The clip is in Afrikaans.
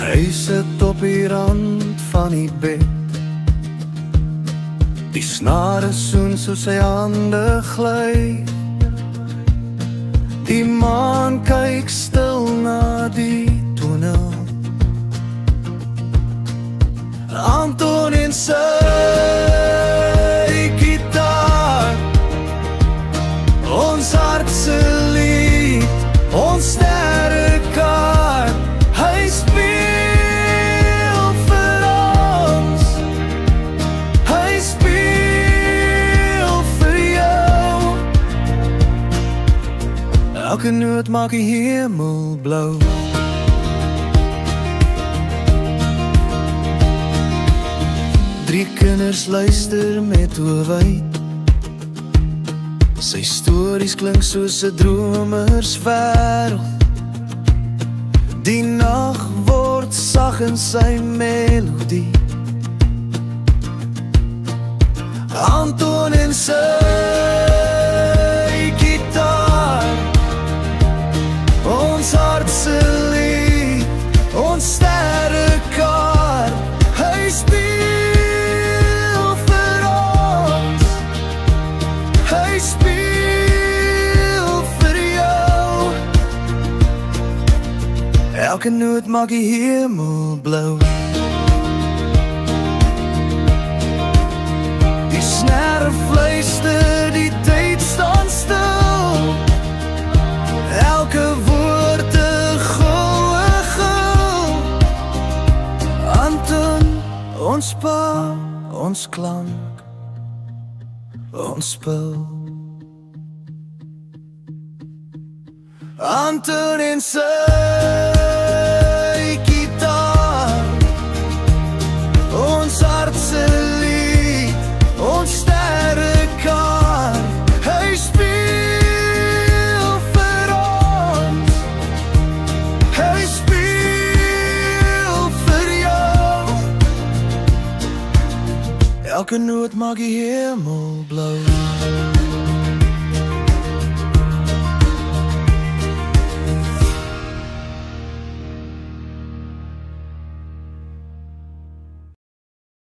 Hy sit op die rand van die bed. Die snare soen soos sy hande gly. Die maan kyk stil na die toneel. Anton en sy gitaar, ons hartse lied, ons sterrekaart. Hy speel vir ons, hy speel vir jou. Elke noot maak die hemel blou. Drie kinders luister met oë wyd. Sy stories klink soos 'n dromerswêreld. Die nag word sag in sy melodie. Anton en sy gitaar, ons hartse lied, ons sterrekaart. Hy speel vir ons, hy speel vir jou. Elke noot maak die hemel blou. Die snare fluister, die tyd staan stil. Elke woord 'n goue gil. Anton, ons pa, ons klank, ons spil. Anton en sy gitaar, ons hartse lied, ons sterrekaart. Hy speel vir ons, hy speel vir jou. Elke noot maak die hemel blou.